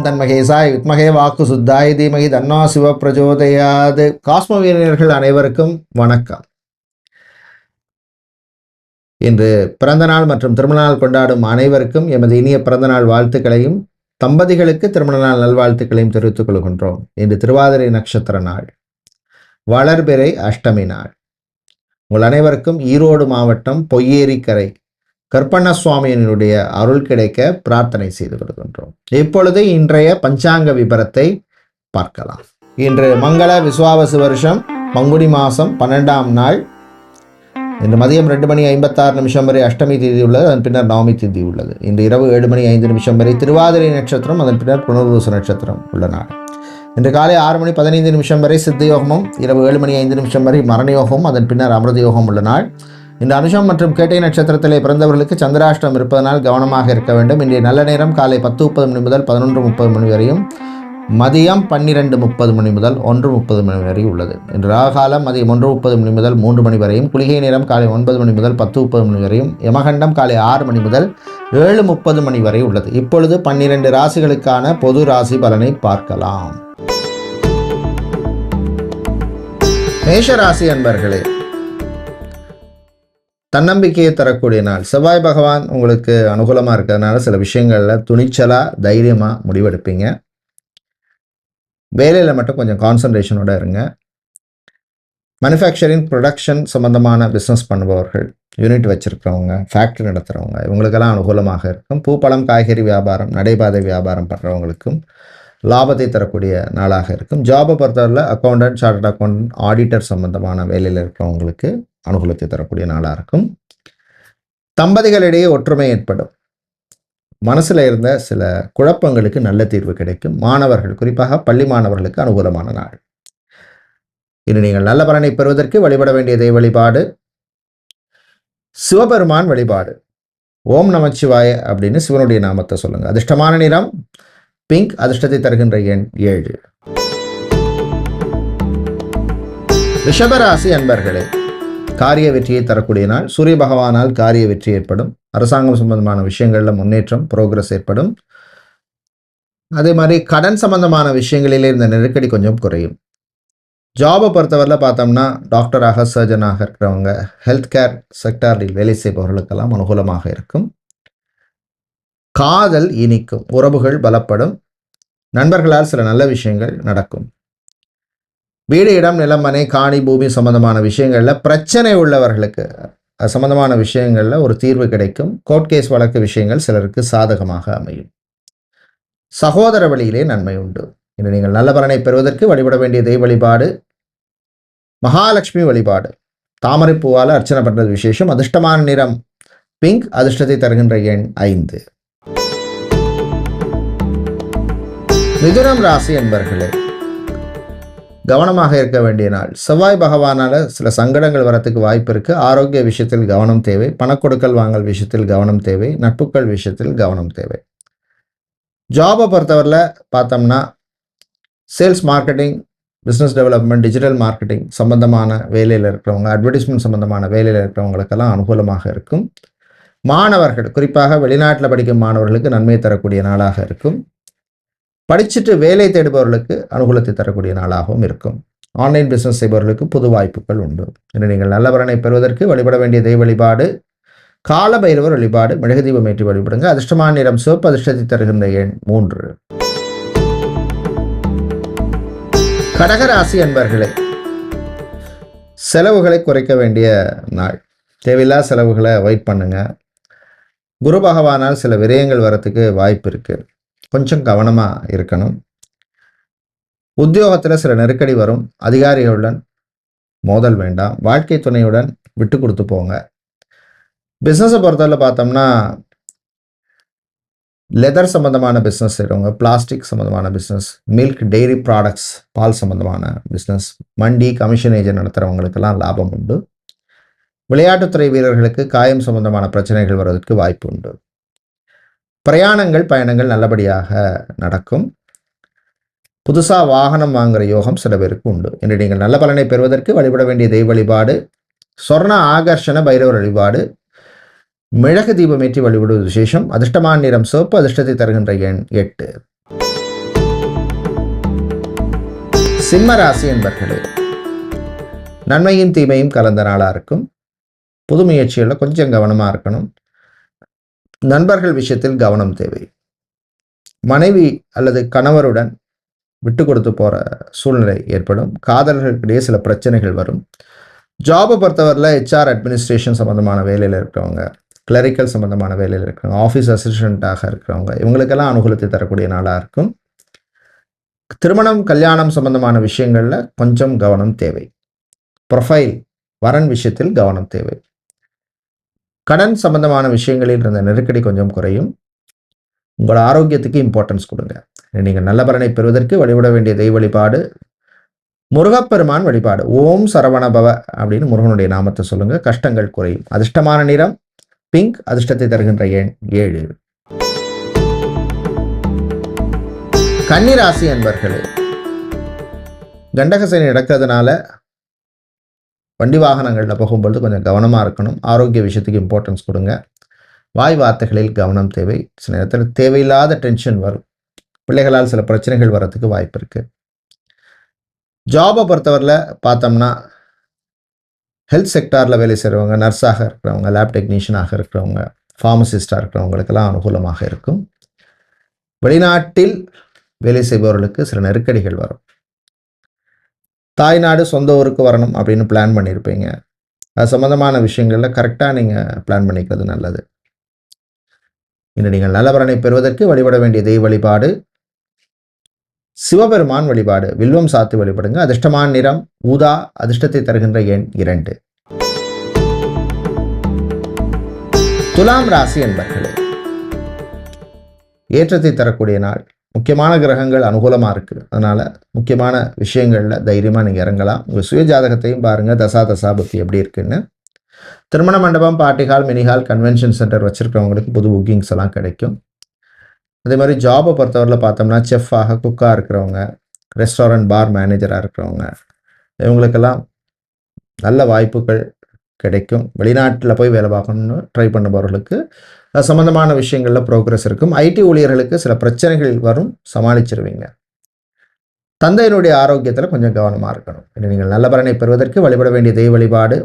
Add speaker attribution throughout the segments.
Speaker 1: தன்மகேசாய் வித்மகே வாக்கு சுத்தாய் தீமகி தன்னோ சிவ பிரஜோதயாது. காஸ்மோவியர்கள் அனைவருக்கும் வணக்கம். இன்று பிறந்தநாள் மற்றும் திருமணநாள் கொண்டாடும் அனைவருக்கும் எமது இனிய பிறந்தநாள் வாழ்த்துக்களையும் தம்பதிகளுக்கு திருமண நாள் நல்வாழ்த்துக்களையும் தெரிவித்துக் கொள்கின்றோம். இன்று திருவாதிரை நட்சத்திர நாள், வளர்பிறை அஷ்டமி நாள். உங்கள் அனைவருக்கும் ஈரோடு மாவட்டம் பொய்யேரிக்கரை கற்பண்ண சுவாமியினுடைய அருள் கிடைக்க பிரார்த்தனை செய்து கொள்கின்றோம். இப்பொழுது இன்றைய பஞ்சாங்க விபரத்தை பார்க்கலாம். இன்று மங்கள விசுவாவசு வருஷம் பங்குனி மாதம் 12ஆம் நாள். இன்று மதியம் 2:56 வரை அஷ்டமி தேதி உள்ளது. அதன் பின்னர் நவமி தேதி உள்ளது. இன்று இரவு 7:05 வரை திருவாதிரை நட்சத்திரம், அதன் பின்னர் புனர்வசு நட்சத்திரம் உள்ள நாள். இன்று காலை 6:15 வரை சித்த யோகமும், இரவு 7:05 வரை மரண யோகமும், அதன் பின்னர் அமிர்த யோகம் உள்ள நாள். இந்த அனுஷம் மற்றும் கேட்டை நட்சத்திரத்திலே பிறந்தவர்களுக்கு சந்திராஷ்டம் இருப்பதனால் கவனமாக இருக்க வேண்டும். இன்றைய நல்ல நேரம் காலை 10:30 முதல் 11:30 வரையும், மதியம் 12:30 முதல் 1:30 வரை உள்ளது. இன்று ராகாலம் மதியம் 1:30 முதல் 3 வரையும், குளிகை நேரம் காலை 9 முதல் 10:30 வரையும், யமகண்டம் காலை 6 முதல் 7:30 வரை உள்ளது. இப்பொழுது 12 ராசிகளுக்கான பொது ராசி பலனை பார்க்கலாம். மேஷராசி அன்பர்களே, தன்னம்பிக்கையை தரக்கூடிய நாள். செவ்வாய் பகவான் உங்களுக்கு அனுகூலமாக இருக்கிறதுனால சில விஷயங்களில் துணிச்சலாக தைரியமாக முடிவெடுப்பீங்க. வேலையில் மட்டும் கொஞ்சம் கான்சன்ட்ரேஷனோட இருங்க. மேனுஃபேக்சரிங் ப்ரொடக்ஷன் சம்மந்தமான பிஸ்னஸ் பண்ணுபவர்கள், யூனிட் வச்சுருக்கிறவங்க, ஃபேக்ட்ரி நடத்துகிறவங்க, இவங்களுக்கெல்லாம் அனுகூலமாக இருக்கும். பூப்பழம் காய்கறி வியாபாரம், நடைபாதை வியாபாரம் பண்ணுறவங்களுக்கும் லாபத்தை தரக்கூடிய நாளாக இருக்கும். ஜாபை பொறுத்தவரையில் அக்கௌண்டன்ட், சார்ட்டர்ட் அக்கௌண்டன்ட், ஆடிட்டர் சம்மந்தமான வேலையில் இருக்கிறவங்களுக்கு அனுகூலத்தை தரக்கூடிய நாளாக இருக்கும். தம்பதிகளிடையே ஒற்றுமை ஏற்படும். மனசில் இருந்த சில குழப்பங்களுக்கு நல்ல தீர்வு கிடைக்கும். மாணவர்கள், குறிப்பாக பள்ளி மாணவர்களுக்கு அனுகூலமான நாள். இன்று நீங்கள் நல்ல பலனை பெறுவதற்கு வழிபட வேண்டிய தெய்வ வழிபாடு சிவபெருமான் வழிபாடு. ஓம் நமச்சிவாய அப்படின்னு சிவனுடைய நாமத்தை சொல்லுங்க. அதிர்ஷ்டமான நிறம் பிங்க், அதிர்ஷ்டத்தை தருகின்ற எண் 7. ரிஷபராசி அன்பர்களே, காரிய வெற்றியை தரக்கூடிய நாள். சூரிய பகவானால் காரிய வெற்றி ஏற்படும். அரசாங்கம் சம்பந்தமான விஷயங்களில் முன்னேற்றம், ப்ரோக்ரஸ் ஏற்படும். அதே மாதிரி கடன் சம்பந்தமான விஷயங்களிலே இந்த நெருக்கடி கொஞ்சம் குறையும். ஜாபை பொறுத்தவரையில் பார்த்தோம்னா டாக்டராக, சர்ஜனாக இருக்கிறவங்க, ஹெல்த் கேர் செக்டாரில் வேலை செய்பவர்களுக்கெல்லாம் அனுகூலமாக இருக்கும். காதல் இனிக்கும், உறவுகள் பலப்படும், நண்பர்களால் சில நல்ல விஷயங்கள் நடக்கும். வீடு, இடம், நிலம், மனை, காணி, பூமி சம்பந்தமான விஷயங்களில் பிரச்சனை உள்ளவர்களுக்கு சம்பந்தமான விஷயங்களில் ஒரு தீர்வு கிடைக்கும். கோர்ட் கேஸ் வழக்கு விஷயங்கள் சிலருக்கு சாதகமாக அமையும். சகோதர வழியிலே நன்மை உண்டு. இன்று நீங்கள் நல்ல பலனை பெறுவதற்கு வழிபட வேண்டிய தெய்வ வழிபாடு மகாலட்சுமி வழிபாடு. தாமரை பூவால் அர்ச்சனை பண்ணுறது விசேஷம். அதிர்ஷ்டமான நிறம் பிங்க், அதிர்ஷ்டத்தை தருகின்ற எண் 5. மிதுனம் ராசி என்பர்களே, கவனமாக இருக்க வேண்டிய நாள். செவ்வாய் பகவானால் சில சங்கடங்கள் வரத்துக்கு வாய்ப்பு இருக்குது. ஆரோக்கிய விஷயத்தில் கவனம் தேவை. பணக்கொடுக்கல் வாங்கல் விஷயத்தில் கவனம் தேவை. நட்புக்கள் விஷயத்தில் கவனம் தேவை. ஜாபை பொறுத்தவரையில் பார்த்தோம்னா sales, marketing, business development, digital marketing சம்பந்தமான வேலையில் இருக்கிறவங்க, அட்வர்டைஸ்மெண்ட் சம்பந்தமான வேலையில் இருக்கிறவங்களுக்கெல்லாம் அனுகூலமாக இருக்கும். மாணவர்கள், குறிப்பாக வெளிநாட்டில் படிக்கும் மாணவர்களுக்கு நன்மை தரக்கூடிய நாளாக இருக்கும். படிச்சுட்டு வேலை தேடுபவர்களுக்கு அனுகூலத்தை தரக்கூடிய நாளாகவும் இருக்கும். ஆன்லைன் பிஸ்னஸ் செய்பவர்களுக்கு புது வாய்ப்புகள் உண்டு. இன்று நீங்கள் நல்ல பலனை பெறுவதற்கு வழிபட வேண்டிய தெய்வ வழிபாடு கால பைரவர் வழிபாடு. மெழுகு தீபம் ஏற்றி வழிபடுங்க. அதிர்ஷ்டமான நிறம் சிவப்பு, அதிர்ஷ்டத்தை தருகின்ற எண் 3. கடகராசி அன்பர்களே, செலவுகளை குறைக்க வேண்டிய நாள். தேவையில்லா செலவுகளை அவாய்ட் பண்ணுங்க. குரு பகவானால் சில விரயங்கள் வரத்துக்கு வாய்ப்பு இருக்கு. கொஞ்சம் கவனமாக இருக்கணும். உத்தியோகத்தில் சில நெருக்கடி வரும். அதிகாரிகளுடன் மோதல் வேண்டாம். வாழ்க்கை துணையுடன் விட்டு கொடுத்து போங்க. பிஸ்னஸை பொறுத்தவரை பார்த்தோம்னா லெதர் சம்மந்தமான பிஸ்னஸ் செய்கிறவங்க, பிளாஸ்டிக் சம்மந்தமான பிஸ்னஸ், மில்க், டெய்ரி ப்ராடக்ட்ஸ், பால் சம்மந்தமான பிஸ்னஸ், மண்டி, கமிஷன் ஏஜென்ட் நடத்துகிறவங்களுக்கெல்லாம் லாபம் உண்டு. விளையாட்டுத்துறை வீரர்களுக்கு காயம் சம்பந்தமான பிரச்சனைகள் வருவதற்கு வாய்ப்பு உண்டு. பிரயாணங்கள், பயணங்கள் நல்லபடியாக நடக்கும். புதுசாக வாகனம் வாங்குகிற யோகம் சில பேருக்கு உண்டு. இன்று நீங்கள் நல்ல பலனை பெறுவதற்கு வழிபட வேண்டிய தெய்வ வழிபாடு சொர்ண ஆகர்ஷண பைரவர் வழிபாடு. மிளகு தீபம் ஏற்றி வழிபடுவது விசேஷம். அதிர்ஷ்டமான நிறம் சிவப்பு, அதிர்ஷ்டத்தை தருகின்ற எண் 8. சிம்ம ராசி என்பர்களே, நன்மையும் தீமையும் கலந்த நாளாக இருக்கும். புது முயற்சிகளில் கொஞ்சம் கவனமாக இருக்கணும். நண்பர்கள் விஷயத்தில் கவனம் தேவை. மனைவி அல்லது கணவருடன் விட்டு கொடுத்து போகிற சூழ்நிலை ஏற்படும். காதலர்களுக்கிடையே சில பிரச்சனைகள் வரும். ஜாபை பொறுத்தவரையில் HR அட்மினிஸ்ட்ரேஷன் சம்மந்தமான வேலையில் இருக்கிறவங்க, கிளரிக்கல் சம்மந்தமான வேலையில் இருக்கிறவங்க, ஆஃபீஸ் அசிஸ்டண்ட்டாக இருக்கிறவங்க, இவங்களுக்கெல்லாம் அனுகூலத்தை தரக்கூடிய நாளாக இருக்கும். திருமணம் கல்யாணம் சம்பந்தமான விஷயங்களில் கொஞ்சம் கவனம் தேவை. ப்ரொஃபைல் வரன் விஷயத்தில் கவனம் தேவை. கடன் சம்பந்தமான விஷயங்களில் இருந்த நெருக்கடி கொஞ்சம் குறையும். உங்களோட ஆரோக்கியத்துக்கு இம்பார்ட்டன்ஸ் கொடுங்க. நீங்கள் நல்ல பலனை பெறுவதற்கு வழிபட வேண்டிய தெய்வ வழிபாடு முருகப்பெருமான் வழிபாடு. ஓம் சரவணபவ அப்படின்னு முருகனுடைய நாமத்தை சொல்லுங்க, கஷ்டங்கள் குறையும். அதிர்ஷ்டமான நிறம் பிங்க், அதிர்ஷ்டத்தை தருகின்ற எண் 7. கன்னிராசி அன்பர்களே, கண்டகசனி நடக்கிறதுனால வண்டி வாகனங்களில் போகும்பொழுது கொஞ்சம் கவனமாக இருக்கணும். ஆரோக்கிய விஷயத்துக்கு இம்பார்ட்டன்ஸ் கொடுங்க. வாய் வார்த்தைகளில் கவனம் தேவை. சில நேரத்தில் தேவையில்லாத டென்ஷன் வரும். பிள்ளைகளால் சில பிரச்சனைகள் வர்றதுக்கு வாய்ப்பு இருக்குது. ஜாபை பொறுத்தவரையில் பார்த்தோம்னா ஹெல்த் செக்டாரில் வேலை செய்கிறவங்க, நர்ஸாக இருக்கிறவங்க, லேப் டெக்னீஷியனாக இருக்கிறவங்க, ஃபார்மசிஸ்டாக இருக்கிறவங்களுக்கெல்லாம் அனுகூலமாக இருக்கும். வெளிநாட்டில் வேலை செய்பவர்களுக்கு சில நெருக்கடிகள் வரும். தாய்நாடு சொந்த ஊருக்கு வரணும் அப்படின்னு பிளான் பண்ணியிருப்பீங்க. அது சம்மந்தமான விஷயங்களில் கரெக்டாக நீங்கள் பிளான் பண்ணிக்கிறது நல்லது. இன்று நீங்கள் நல்ல பலனை பெறுவதற்கு வழிபட வேண்டிய தெய்வ வழிபாடு சிவபெருமான் வழிபாடு. வில்வம் சாத்தி வழிபடுங்க. அதிர்ஷ்டமான நிறம் ஊதா, அதிர்ஷ்டத்தை தருகின்ற எண் 2. துலாம் ராசி என்பர்களே, ஏற்றத்தை தரக்கூடிய நாள். முக்கியமான கிரகங்கள் அனுகூலமாக இருக்குது. அதனால் முக்கியமான விஷயங்களில் தைரியமாக நீங்கள் இறங்கலாம். உங்கள் சுய ஜாதகத்தையும் பாருங்கள், தசாபுத்தி எப்படி இருக்குன்னு. திருமண மண்டபம், party hall, mini hall, convention centre வச்சுருக்கிறவங்களுக்கு புது புக்கிங்ஸ் எல்லாம் கிடைக்கும். அதே மாதிரி ஜாபை பொறுத்தவரையில் பார்த்தோம்னா செஃப்பாக, குக்காக இருக்கிறவங்க, ரெஸ்டாரண்ட் பார் மேனேஜராக இருக்கிறவங்க, இவங்களுக்கெல்லாம் நல்ல வாய்ப்புகள் கிடைக்கும். வெளிநாட்டில் போய் வேலை பார்க்கணுன்னு ட்ரை பண்ணுபவர்களுக்கு அது சம்மந்தமான விஷயங்களில் ப்ரோக்ரஸ் இருக்கும். IT ஊழியர்களுக்கு சில பிரச்சனைகள் வரும், சமாளிச்சிருவீங்க. தந்தையினுடைய ஆரோக்கியத்தில் கொஞ்சம் கவனமாக இருக்கணும். நீங்கள் நல்ல பலனை பெறுவதற்கு வழிபட வேண்டிய தெய்வ வழிபாடு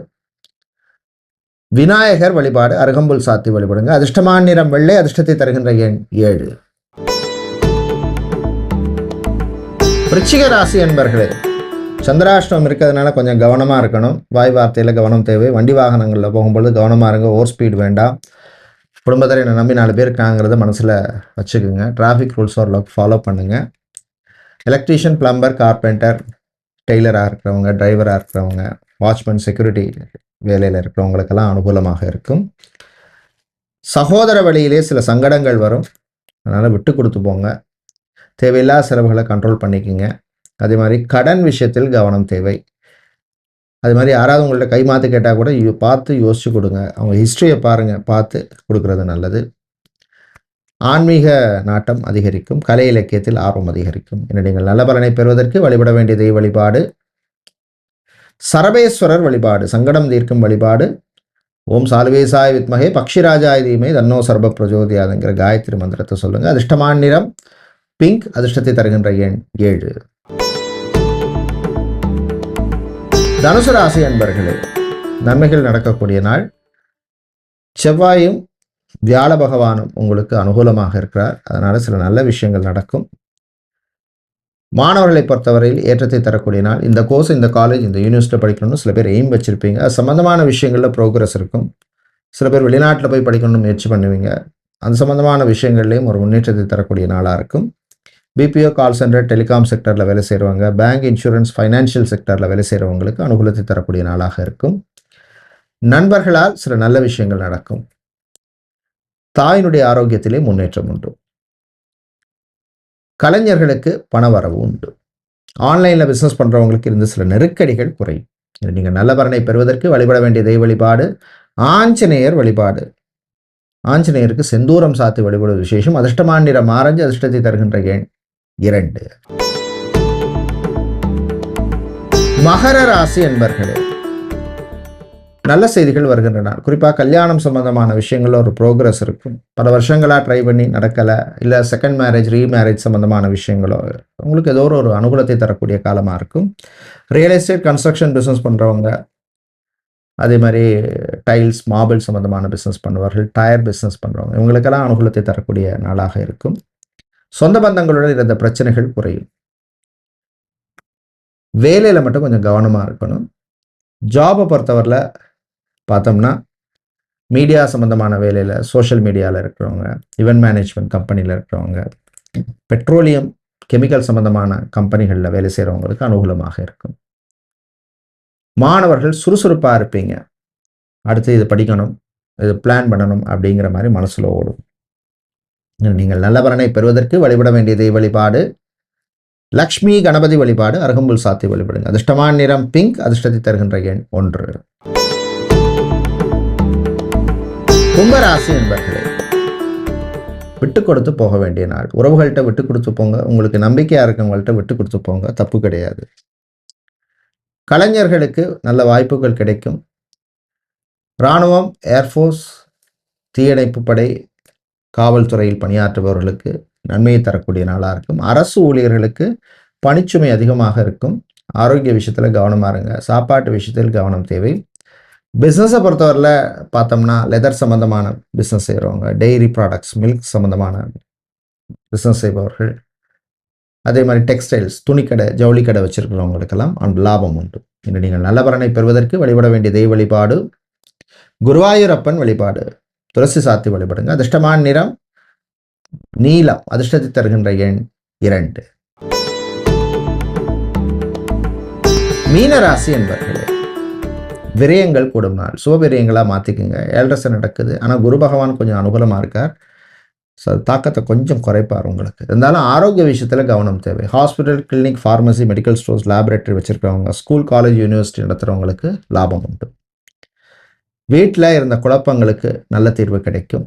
Speaker 1: விநாயகர் வழிபாடு. அருகம்புல் சாத்தி வழிபடுங்க. அதிர்ஷ்டமான நிறம் வெள்ளை, அதிர்ஷ்டத்தை தருகின்ற எண் 7. விருச்சிக ராசி அன்பர்களே, சந்திராஷ்டமம் இருக்கிறதுனால கொஞ்சம் கவனமாக இருக்கணும். வாய் வார்த்தையில் கவனம் தேவை. வண்டி வாகனங்களில் போகும்பொழுது கவனமாக இருங்க. ஓவர் ஸ்பீட் வேண்டாம். குடும்பத்தில் என்னை நம்பி 4 பேர் இருக்காங்கிறத மனசில் வச்சுக்கோங்க. டிராஃபிக் ரூல்ஸ் ஓரளவுக்கு ஃபாலோ பண்ணுங்கள். எலக்ட்ரீஷியன், பிளம்பர், கார்பெண்டர், டெய்லராக இருக்கிறவங்க, டிரைவராக இருக்கிறவங்க, வாட்ச்மேன், செக்யூரிட்டி வேலையில் இருக்கிறவங்களுக்கெல்லாம் அனுகூலமாக இருக்கும். சகோதர வழியிலே சில சங்கடங்கள் வரும். அதனால் விட்டு கொடுத்து போங்க. தேவையில்லாத செலவுகளை கண்ட்ரோல் பண்ணிக்கோங்க. அதே மாதிரி கடன் விஷயத்தில் கவனம் தேவை. அது மாதிரி யாராவது உங்கள்ட்ட கை மாற்று கேட்டால் கூட பார்த்து யோசிச்சு கொடுங்க. அவங்க ஹிஸ்ட்ரியை பாருங்கள், பார்த்து கொடுக்கறது நல்லது. ஆன்மீக நாட்டம் அதிகரிக்கும். கலை இலக்கியத்தில் ஆர்வம் அதிகரிக்கும். என நீங்கள் நல்ல பலனை பெறுவதற்கு வழிபட வேண்டிய தெய்வ வழிபாடு சரபேஸ்வரர் வழிபாடு. சங்கடம் தீர்க்கும் வழிபாடு. ஓம் சாலுவேசாய வித்மகே பக்ஷிராஜாய தீமஹி தன்னோ சர்வ பிரஜோதயாத்ங்கிற காயத்ரி மந்திரத்தை சொல்லுங்கள். அதிர்ஷ்டமான நிறம் பிங்க், அதிர்ஷ்டத்தை தருகின்ற எண் 7. தனுசு ராசி அன்பர்களே, நன்மைகள் நடக்கக்கூடிய நாள். செவ்வாயும் வியாழ பகவானும் உங்களுக்கு அனுகூலமாக இருக்கிறார். அதனால் சில நல்ல விஷயங்கள் நடக்கும். மாணவர்களை பொறுத்தவரையில் ஏற்றத்தை தரக்கூடிய நாள். இந்த கோர்ஸ், இந்த காலேஜ், இந்த யூனிவர்சிட்டியில் படிக்கணும்னு சில பேர் எய்ம் வச்சுருப்பீங்க. அது சம்மந்தமான விஷயங்களில் ப்ரோக்ரஸ் இருக்கும். சில பேர் வெளிநாட்டில் போய் படிக்கணும்னு முயற்சி பண்ணுவீங்க. அந்த சம்மந்தமான விஷயங்கள்லேயும் ஒரு முன்னேற்றத்தை தரக்கூடிய நாளாக இருக்கும். BPO, கால் சென்டர், டெலிகாம் செக்டரில் வேலை செய்கிறவங்க, பேங்க், இன்சூரன்ஸ், ஃபைனான்ஷியல் செக்டரில் வேலை செய்கிறவங்களுக்கு அனுகூலத்தை தரக்கூடிய நாளாக இருக்கும். நண்பர்களால் சில நல்ல விஷயங்கள் நடக்கும். தாயினுடைய ஆரோக்கியத்திலே முன்னேற்றம் உண்டு. கலைஞர்களுக்கு பண வரவு உண்டு. ஆன்லைனில் பிஸ்னஸ் பண்ணுறவங்களுக்கு இருந்து சில நெருக்கடிகள் குறையும். நீங்கள் நல்ல பலனை பெறுவதற்கு வழிபட வேண்டிய தெய்வ வழிபாடு ஆஞ்சநேயர் வழிபாடு. ஆஞ்சநேயருக்கு செந்தூரம் சாத்தி வழிபடுவது விசேஷம். அதிர்ஷ்டமான நிறம் ஆரஞ்சு, அதிர்ஷ்டத்தை தருகின்ற எண் 2. மகர ராசி என்பர்களே, நல்ல செய்திகள் வருகின்ற நாள். குறிப்பாக கல்யாணம் சம்பந்தமான விஷயங்கள்ல ஒரு ப்ரோக்ரஸ் இருக்கும். பல வருஷங்களாக ட்ரை பண்ணி நடக்கலை, இல்லை செகண்ட் மேரேஜ் ரீமேரேஜ் சம்பந்தமான விஷயங்களோ உங்களுக்கு ஏதோ ஒரு அனுகூலத்தை தரக்கூடிய காலமாக இருக்கும். ரியல் எஸ்டேட் கன்ஸ்ட்ரக்ஷன் பிஸ்னஸ் பண்ணுறவங்க, அதே மாதிரி டைல்ஸ் மார்பிள் சம்பந்தமான பிஸ்னஸ் பண்ணுவார்கள், டயர் பிஸ்னஸ் பண்ணுறவங்க, இவங்களுக்கெல்லாம் அனுகூலத்தை தரக்கூடிய நாளாக இருக்கும். சொந்த பந்தங்களுடன் இருந்த பிரச்சனைகள் குறையும். வேலையில் மட்டும் கொஞ்சம் கவனமாக இருக்கணும். ஜாபை பொறுத்தவரையில் பார்த்தோம்னா மீடியா சம்மந்தமான வேலையில், சோஷியல் மீடியாவில் இருக்கிறவங்க, இவெண்ட் மேனேஜ்மெண்ட் கம்பெனியில் இருக்கிறவங்க, பெட்ரோலியம் கெமிக்கல் சம்மந்தமான கம்பெனிகளில் வேலை செய்கிறவங்களுக்கு அனுகூலமாக இருக்கும். மாணவர்கள் சுறுசுறுப்பாக இருப்பீங்க. அடுத்து இது படிக்கணும், இது பிளான் பண்ணணும் அப்படிங்கிற மாதிரி மனசில் ஓடும். நீங்கள் நல்ல பலனை பெறுவதற்கு வழிபட வேண்டிய தெய்வ வழிபாடு லக்ஷ்மி கணபதி வழிபாடு, அருகம்புல் சாத்தி வழிபடுங்க. அதிர்ஷ்டமான நிறம் பிங்க், அதிர்ஷ்டத்தை தருகின்ற எண் 1. கும்பராசி என்பர்களே, விட்டு கொடுத்து போக வேண்டிய நாள். உறவுகள்கிட்ட விட்டு கொடுத்து போங்க. உங்களுக்கு நம்பிக்கையா இருக்கவங்கள்ட்ட விட்டு கொடுத்து போங்க, தப்பு கிடையாது. கலைஞர்களுக்கு நல்ல வாய்ப்புகள் கிடைக்கும். இராணுவம், ஏர்ஃபோர்ஸ், தீயணைப்பு படை, காவல்துறையில் பணியாற்றுபவர்களுக்கு நன்மையை தரக்கூடிய நாளாக இருக்கும். அரசு ஊழியர்களுக்கு பணிச்சுமை அதிகமாக இருக்கும். ஆரோக்கிய விஷயத்தில் கவனமாக இருங்க. சாப்பாட்டு விஷயத்தில் கவனம் தேவை. பிஸ்னஸை பொறுத்தவரையில் பார்த்தோம்னா லெதர் சம்மந்தமான பிஸ்னஸ் செய்கிறவங்க, டெய்ரி ப்ராடக்ட்ஸ், மில்க் சம்மந்தமான பிஸ்னஸ் செய்பவர்கள், அதே மாதிரி டெக்ஸ்டைல்ஸ், துணிக்கடை, ஜவுளி கடை வச்சிருக்கிறவங்களுக்கெல்லாம் லாபம் உண்டு. இன்று நீங்கள் நல்ல பலனை பெறுவதற்கு வழிபட வேண்டிய தெய்வ வழிபாடு குருவாயூரப்பன் வழிபாடு, துளசி சாத்தி வழிபடுங்க. அதிர்ஷ்டமான நிறம் நீலம், அதிர்ஷ்டத்தை தருகின்ற எண் 2. மீனராசி என்பர்களே, விரயங்கள் கூடும் நாள். சுபவிரயங்களாக மாற்றிக்குங்க. 7.5 நடக்குது, ஆனால் குரு பகவான் கொஞ்சம் அனுகூலமாக இருக்கார். தாக்கத்தை கொஞ்சம் குறைப்பார் உங்களுக்கு. இருந்தாலும் ஆரோக்கிய விஷயத்தில் கவனம் தேவை. Hospital, clinic, pharmacy, medical stores, laboratory வச்சுருக்கிறவங்க, ஸ்கூல், காலேஜ், யூனிவர்சிட்டி நடத்துகிறவங்களுக்கு லாபம் உண்டு. வீட்டில் இருந்த குழப்பங்களுக்கு நல்ல தீர்வு கிடைக்கும்.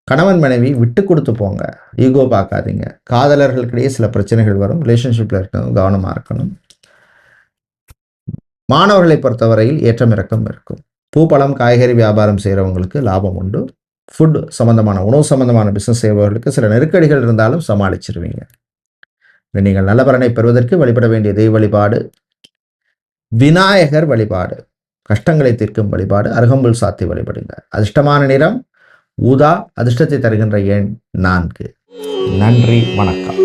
Speaker 1: கணவன் மனைவி விட்டு கொடுத்து போங்க, ஈகோ பார்க்காதீங்க. காதலர்களுக்கிடையே சில பிரச்சனைகள் வரும். ரிலேஷன்ஷிப்பில் இருக்கணும், கவனமாக இருக்கணும். மாணவர்களை பொறுத்தவரையில் ஏற்றம் இறக்கம் இருக்கும். பூ, பழம், காய்கறி வியாபாரம் செய்கிறவங்களுக்கு லாபம் உண்டு. ஃபுட் சம்பந்தமான, உணவு சம்பந்தமான பிஸ்னஸ் செய்பவர்களுக்கு சில நெருக்கடிகள் இருந்தாலும் சமாளிச்சிருவீங்க. நீங்கள் நல்ல பலனை பெறுவதற்கு வழிபட வேண்டிய தெய்வ வழிபாடு விநாயகர் வழிபாடு, கஷ்டங்களை தீர்க்கும் வழிபாடு, அருகம்புல் சாத்தி வழிபடுங்க. அதிர்ஷ்டமான நிறம் ஊதா, அதிர்ஷ்டத்தை தருகின்ற எண் 4. நன்றி, வணக்கம்.